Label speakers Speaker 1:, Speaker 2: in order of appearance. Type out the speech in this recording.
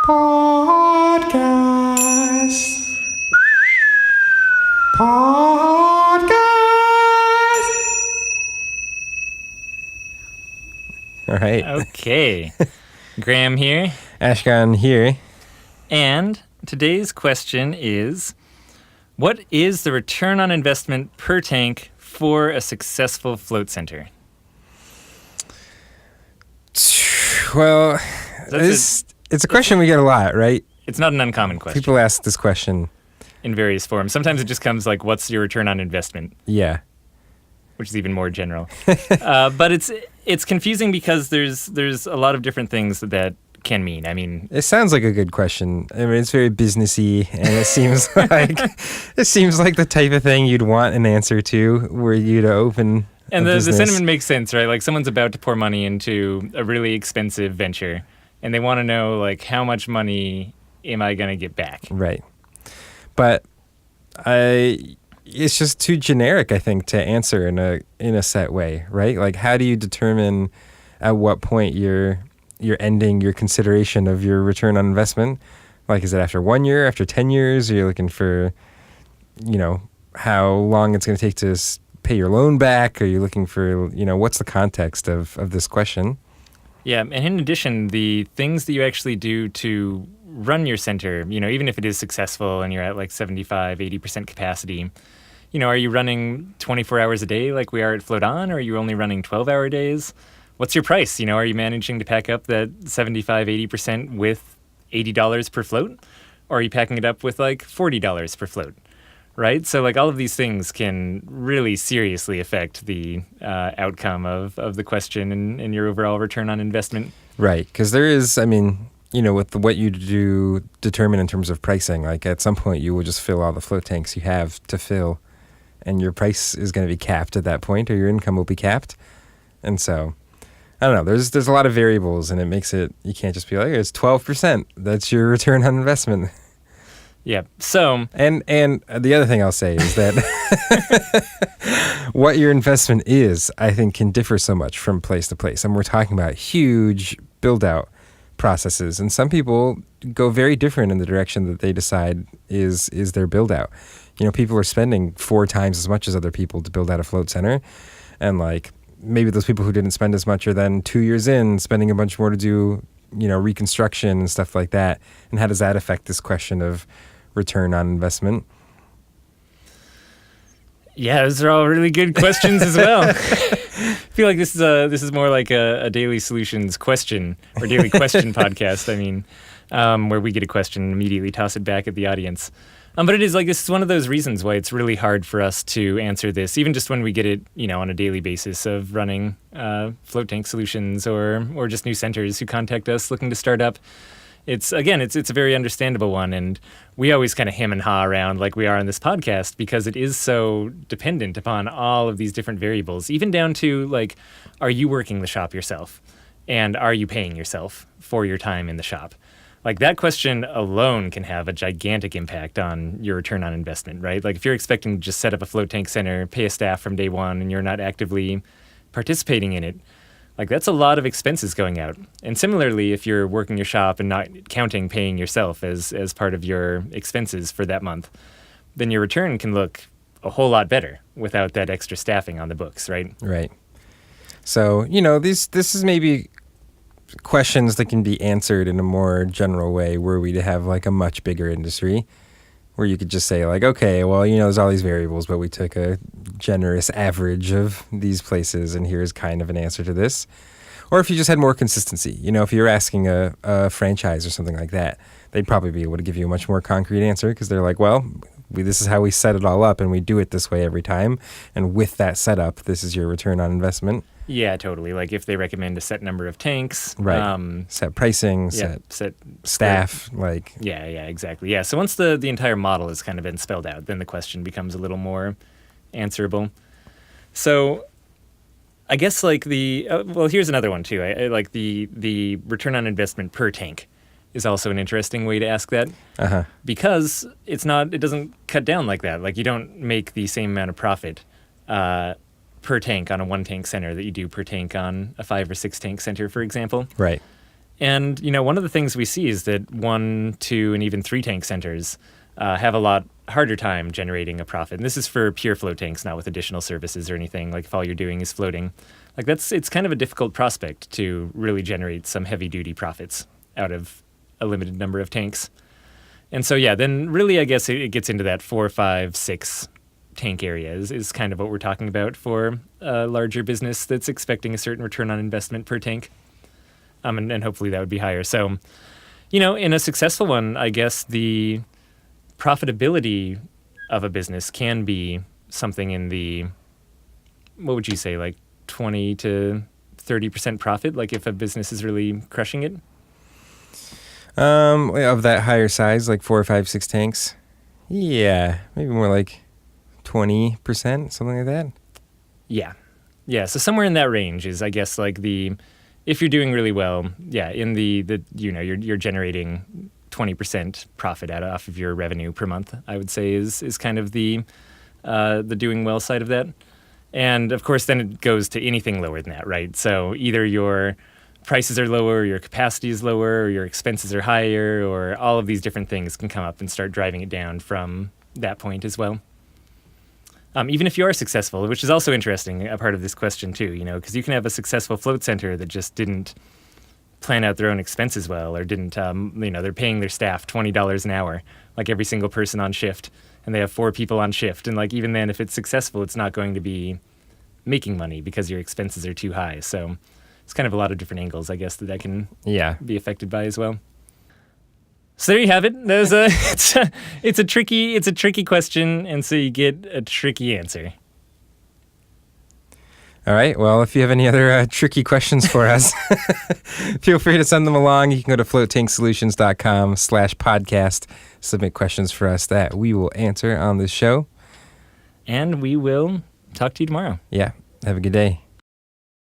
Speaker 1: Podcast. All right.
Speaker 2: Okay. Graham here.
Speaker 1: Ashkahn here.
Speaker 2: And today's question is, what is the return on investment per tank for a successful float center?
Speaker 1: Well, it's a question we get a lot, right?
Speaker 2: It's not an uncommon question.
Speaker 1: People ask this question
Speaker 2: in various forms. Sometimes it just comes like, what's your return on investment?
Speaker 1: Yeah.
Speaker 2: Which is even more general. But it's confusing because there's a lot of different things that can mean. I mean,
Speaker 1: it sounds like a good question. I mean, it's very businessy, and it seems like the type of thing you'd want an answer to, were you to open.
Speaker 2: And the
Speaker 1: business.
Speaker 2: sentiment makes sense, right? Like someone's about to pour money into a really expensive venture, and they want to know like how much money am I going to get back?
Speaker 1: Right. But it's just too generic, I think, to answer in a set way, right? Like, how do you determine at what point you're ending your consideration of your return on investment? Like, is it after 1 year, after 10 years? Are you looking for, how long it's going to take to pay your loan back? Are you looking for, what's the context of this question?
Speaker 2: Yeah, and in addition, the things that you actually do to run your center, even if it is successful and you're at like 75, 80% capacity, are you running 24 hours a day like we are at Float On, or are you only running 12-hour days? What's your price? Are you managing to pack up that 75, 80% with $80 per float? Or are you packing it up with like $40 per float? Right? So like all of these things can really seriously affect the outcome of the question and your overall return on investment.
Speaker 1: Right. Because there is, with what you do determine in terms of pricing, like at some point you will just fill all the float tanks you have to fill, and your price is going to be capped at that point, or your income will be capped. And so, I don't know, there's a lot of variables, and it makes it, you can't just be like, it's 12%. That's your return on investment.
Speaker 2: Yeah. So,
Speaker 1: and the other thing I'll say is that what your investment is, I think, can differ so much from place to place. And we're talking about huge build-out processes, and some people go very different in the direction that they decide is their build-out. People are spending 4 times as much as other people to build out a float center, and like maybe those people who didn't spend as much are then 2 years in spending a bunch more to do reconstruction and stuff like that. And how does that affect this question of return on investment?
Speaker 2: Yeah, those are all really good questions as well. I feel like this is more like a daily solutions question or daily question podcast. Where we get a question and immediately toss it back at the audience. But it is like, this is one of those reasons why it's really hard for us to answer this, even just when we get it, on a daily basis of running float tank solutions or just new centers who contact us looking to start up. It's a very understandable one, and we always kind of hem and haw around like we are on this podcast because it is so dependent upon all of these different variables, even down to like, are you working the shop yourself, and are you paying yourself for your time in the shop? Like, that question alone can have a gigantic impact on your return on investment, right? Like, if you're expecting to just set up a float tank center, pay a staff from day one, and you're not actively participating in it, like, that's a lot of expenses going out. And similarly, if you're working your shop and not counting paying yourself as part of your expenses for that month, then your return can look a whole lot better without that extra staffing on the books, right?
Speaker 1: Right. So, this is maybe questions that can be answered in a more general way were we to have like a much bigger industry, where you could just say like, okay, well, there's all these variables, but we took a generous average of these places, and here's kind of an answer to this. Or if you just had more consistency, if you're asking a franchise or something like that, they'd probably be able to give you a much more concrete answer, because they're like, well, this is how we set it all up, and we do it this way every time. And with that setup, this is your return on investment.
Speaker 2: Yeah, totally. Like if they recommend a set number of tanks.
Speaker 1: Right. Set pricing, set staff. Like.
Speaker 2: Yeah, exactly. Yeah, so once the entire model has kind of been spelled out, then the question becomes a little more answerable. So I guess like here's another one too. I like the return on investment per tank is also an interesting way to ask that.
Speaker 1: Uh-huh.
Speaker 2: Because it doesn't cut down like that. Like you don't make the same amount of profit per tank on a 1-tank center that you do per tank on a 5 or 6 tank center, for example.
Speaker 1: Right.
Speaker 2: And, one of the things we see is that 1, 2, and even 3 tank centers have a lot harder time generating a profit. And this is for pure float tanks, not with additional services or anything. Like if all you're doing is floating, it's kind of a difficult prospect to really generate some heavy duty profits out of a limited number of tanks. And so, then really, I guess it gets into that 4, 5, 6 tank area is kind of what we're talking about for a larger business that's expecting a certain return on investment per tank. And hopefully that would be higher. So, in a successful one, I guess the profitability of a business can be something in the, what would you say, like 20 to 30% profit? Like if a business is really crushing it?
Speaker 1: Of that higher size, like 4, 5, 6 tanks. Yeah, maybe more like 20%, something like that.
Speaker 2: Yeah. Yeah, so somewhere in that range is, I guess, like if you're doing really well, in the you're generating 20% profit off of your revenue per month, I would say is kind of the doing well side of that. And of course, then it goes to anything lower than that, right? So either your prices are lower, or your capacity is lower, or your expenses are higher, or all of these different things can come up and start driving it down from that point as well. Even if you are successful, which is also interesting, a part of this question too, because you can have a successful float center that just didn't plan out their own expenses well, or didn't, they're paying their staff $20 an hour, like every single person on shift, and they have 4 people on shift. And like even then, if it's successful, it's not going to be making money because your expenses are too high. So it's kind of a lot of different angles, I guess, that can be affected by as well. So there you have it. It's a tricky question, and so you get a tricky answer.
Speaker 1: All right. Well, if you have any other tricky questions for us, feel free to send them along. You can go to floatanksolutions.com/podcast. Submit questions for us that we will answer on this show.
Speaker 2: And we will talk to you tomorrow.
Speaker 1: Yeah. Have a good day.